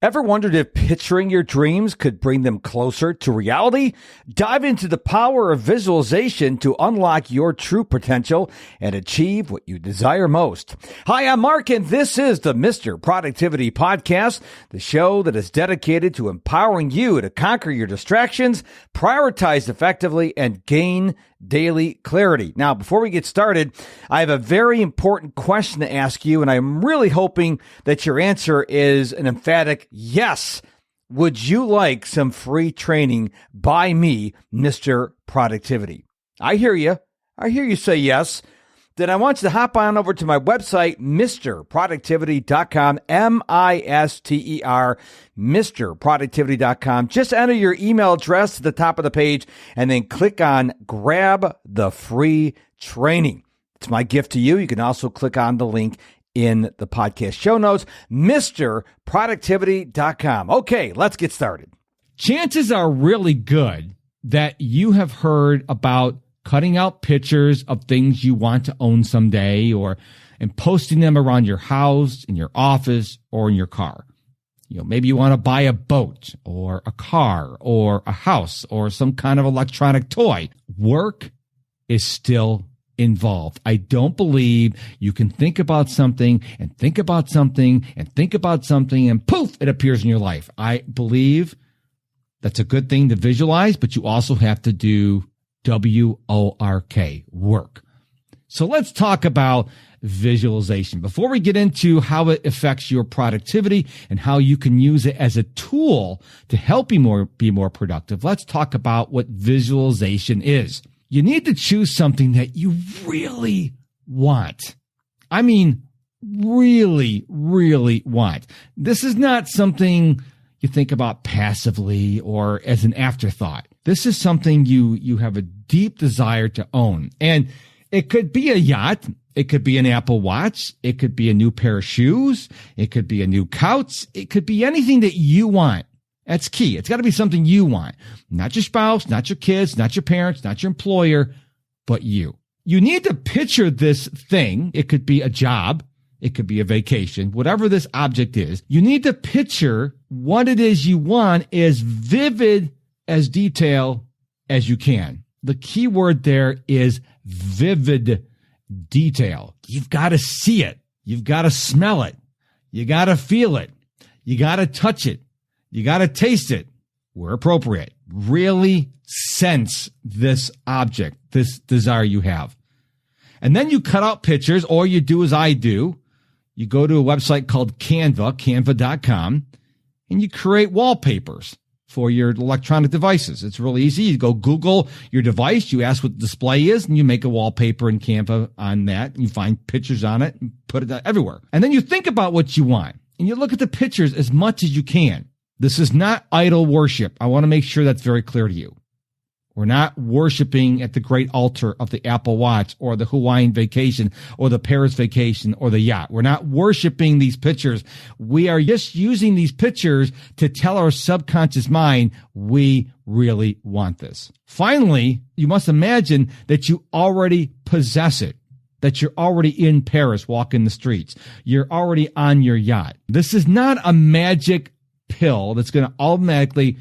Ever wondered if picturing your dreams could bring them closer to reality? Dive into the power of visualization to unlock your true potential and achieve what you desire most. Hi, I'm Mark, and this is the Mr. Productivity Podcast, the show that is dedicated to empowering you to conquer your distractions, prioritize effectively, and gain daily clarity. Now, before we get started, I have a very important question to ask you, and I'm really hoping that your answer is an emphatic yes. Would you like some free training by me, Mr. Productivity? I hear you. I hear you say yes. Then I want you to hop on over to my website, MrProductivity.com, M-I-S-T-E-R, MrProductivity.com. Just enter your email address to the top of the page and then click on Grab the Free Training. It's my gift to you. You can also click on the link in the podcast show notes, MrProductivity.com. Okay, let's get started. Chances are really good that you have heard about cutting out pictures of things you want to own someday and posting them around your house, in your office, or in your car. Maybe you want to buy a boat or a car or a house or some kind of electronic toy. Work is still involved. I don't believe you can think about something and think about something and think about something and poof, it appears in your life. I believe that's a good thing to visualize, but you also have to do W-O-R-K, work. So let's talk about visualization. Before we get into how it affects your productivity and how you can use it as a tool to help you be more productive, let's talk about what visualization is. You need to choose something that you really want. I mean, really, really want. This is not something you think about passively or as an afterthought. This is something you have a deep desire to own. And it could be a yacht. It could be an Apple Watch. It could be a new pair of shoes. It could be a new couch. It could be anything that you want. That's key. It's got to be something you want. Not your spouse, not your kids, not your parents, not your employer, but you. You need to picture this thing. It could be a job. It could be a vacation. Whatever this object is, you need to picture what it is you want as vivid as detail as you can. The key word there is vivid detail. You've got to see it. You've got to smell it. You got to feel it. You got to touch it. You got to taste it where appropriate. Really sense this object, this desire you have. And then you cut out pictures, or you do as I do. You go to a website called canva.com, and you create wallpapers for your electronic devices. It's really easy. You go Google your device, you ask what the display is, and you make a wallpaper in Canva on that. You find pictures on it and put it everywhere. And then you think about what you want, and you look at the pictures as much as you can. This is not idol worship. I want to make sure that's very clear to you. We're not worshiping at the great altar of the Apple Watch or the Hawaiian vacation or the Paris vacation or the yacht. We're not worshiping these pictures. We are just using these pictures to tell our subconscious mind we really want this. Finally, you must imagine that you already possess it, that you're already in Paris walking the streets. You're already on your yacht. This is not a magic pill that's going to automatically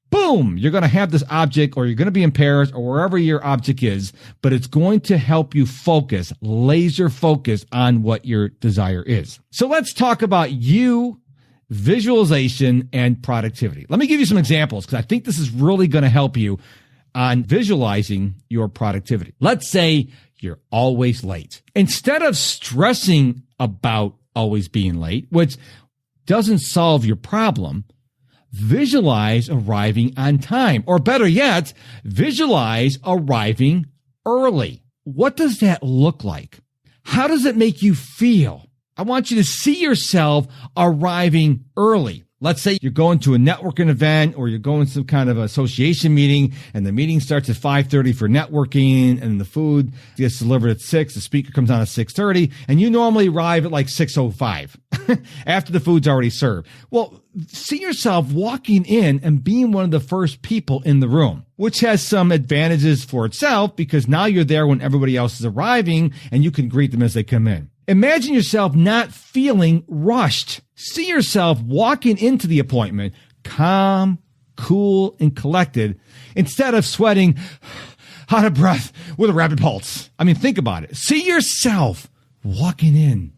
boom, you're going to have this object, or you're going to be in Paris or wherever your object is, but it's going to help you focus, laser focus on what your desire is. So let's talk about visualization, and productivity. Let me give you some examples because I think this is really going to help you on visualizing your productivity. Let's say you're always late. Instead of stressing about always being late, which doesn't solve your problem, visualize arriving on time. Or better yet, visualize arriving early. What does that look like? How does it make you feel? I want you to see yourself arriving early. Let's say you're going to a networking event or you're going to some kind of association meeting, and the meeting starts at 5:30 for networking, and the food gets delivered at 6. The speaker comes on at 6:30, and you normally arrive at like 6:05 after the food's already served. Well, see yourself walking in and being one of the first people in the room, which has some advantages for itself because now you're there when everybody else is arriving and you can greet them as they come in. Imagine yourself not feeling rushed. See yourself walking into the appointment calm, cool, and collected instead of sweating out of breath with a rapid pulse. I mean, think about it. See yourself walking in,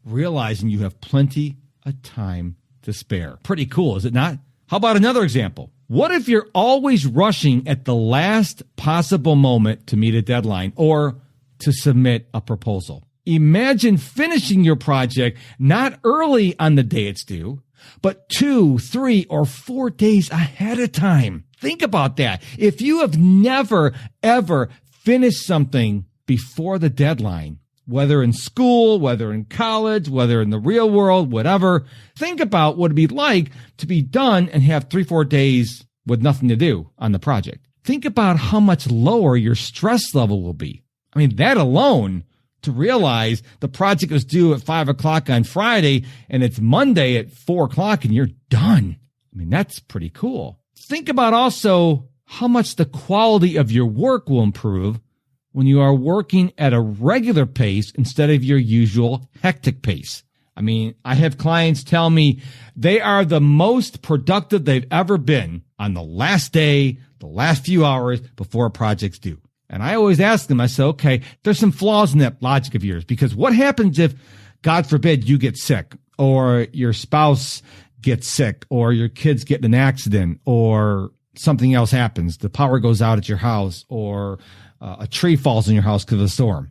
realizing you have plenty of time to spare. Pretty cool, is it not? How about another example? What if you're always rushing at the last possible moment to meet a deadline or to submit a proposal? Imagine finishing your project not early on the day it's due, but 2, 3, or 4 days ahead of time. Think about that. If you have never, ever finished something before the deadline, whether in school, whether in college, whether in the real world, whatever, think about what it'd be like to be done and have 3, 4 days with nothing to do on the project. Think about how much lower your stress level will be. I mean, that alone, to realize the project was due at 5 o'clock on Friday and it's Monday at 4 o'clock and you're done. I mean, that's pretty cool. Think about also how much the quality of your work will improve when you are working at a regular pace instead of your usual hectic pace. I mean, I have clients tell me they are the most productive they've ever been on the last day, the last few hours before a project's due. And I always ask them, I say, okay, there's some flaws in that logic of yours, because what happens if, God forbid, you get sick or your spouse gets sick or your kids get in an accident or something else happens, the power goes out at your house or a tree falls in your house because of a storm.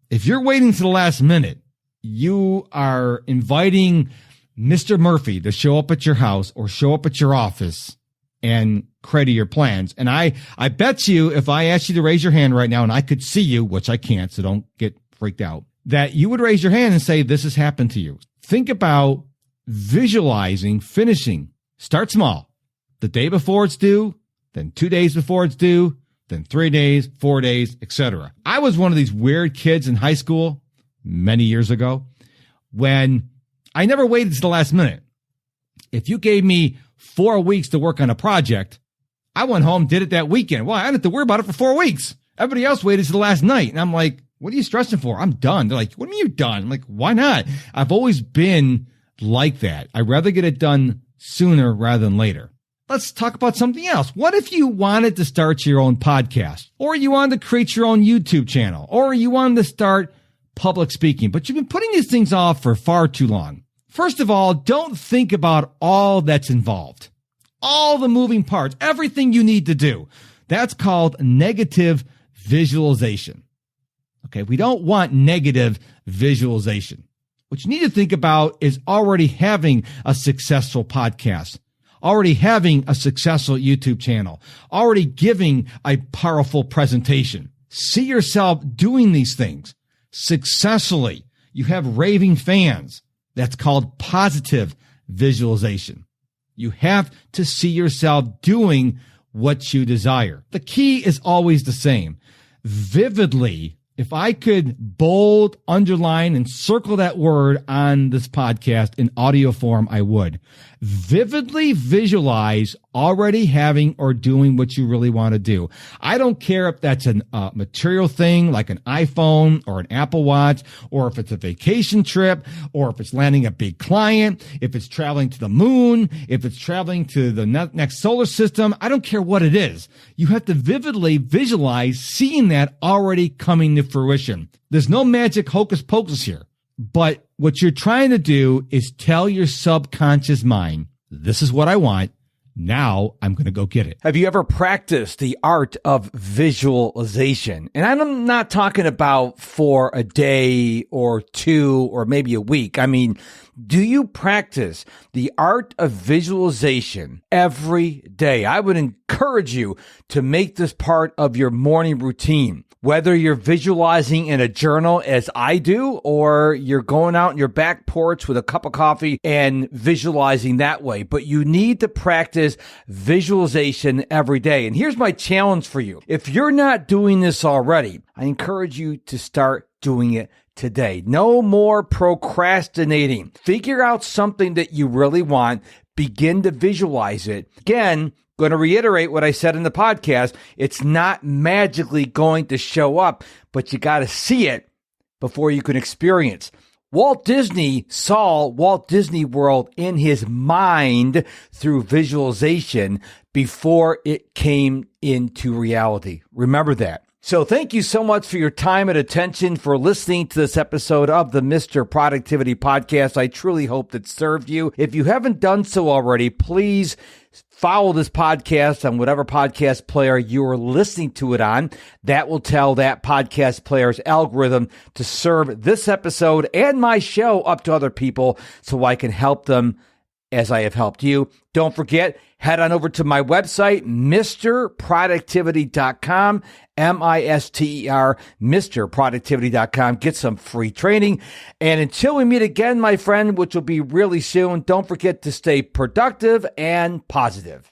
If you're waiting to the last minute, you are inviting Mr. Murphy to show up at your house or show up at your office and credit your plans. And I bet you if I asked you to raise your hand right now and I could see you, which I can't, so don't get freaked out, that you would raise your hand and say, this has happened to you. Think about visualizing finishing. Start small. The day before it's due, then 2 days before it's due, then 3 days, 4 days, etc. I was one of these weird kids in high school many years ago when I never waited to the last minute. If you gave me 4 weeks to work on a project, I went home, did it that weekend. Well, I didn't have to worry about it for 4 weeks. Everybody else waited to the last night. And I'm like, what are you stressing for? I'm done. They're like, what are you done? I'm like, why not? I've always been like that. I'd rather get it done sooner rather than later. Let's talk about something else. What if you wanted to start your own podcast, or you wanted to create your own YouTube channel, or you wanted to start public speaking, but you've been putting these things off for far too long? First of all, don't think about all that's involved, all the moving parts, everything you need to do. That's called negative visualization. Okay, we don't want negative visualization. What you need to think about is already having a successful podcast, already having a successful YouTube channel, already giving a powerful presentation. See yourself doing these things successfully. You have raving fans. That's called positive visualization. You have to see yourself doing what you desire. The key is always the same. Vividly, if I could bold, underline, and circle that word on this podcast in audio form, I would. Vividly visualize already having or doing what you really want to do. I don't care if that's a material thing like an iPhone or an Apple Watch, or if it's a vacation trip, or if it's landing a big client, if it's traveling to the moon, if it's traveling to the next solar system. I don't care what it is. You have to vividly visualize seeing that already coming to fruition. There's no magic hocus pocus here. But what you're trying to do is tell your subconscious mind, this is what I want. Now I'm going to go get it. Have you ever practiced the art of visualization? And I'm not talking about for a day or two or maybe a week. I mean, do you practice the art of visualization every day? I would encourage you to make this part of your morning routine. Whether you're visualizing in a journal as I do, or you're going out in your back porch with a cup of coffee and visualizing that way. But you need to practice visualization every day. And here's my challenge for you. If you're not doing this already, I encourage you to start doing it today. No more procrastinating. Figure out something that you really want. Begin to visualize it. Again, going to reiterate what I said in the podcast. It's not magically going to show up, but you got to see it before you can experience. Walt Disney saw Walt Disney World in his mind through visualization before it came into reality. Remember that. So thank you so much for your time and attention for listening to this episode of the Mr. Productivity Podcast. I truly hope that served you. If you haven't done so already, please follow this podcast on whatever podcast player you are listening to it on. That will tell that podcast player's algorithm to serve this episode and my show up to other people so I can help them as I have helped you. Don't forget, head on over to my website, MrProductivity.com, MISTER, MrProductivity.com. Get some free training. And until we meet again, my friend, which will be really soon, don't forget to stay productive and positive.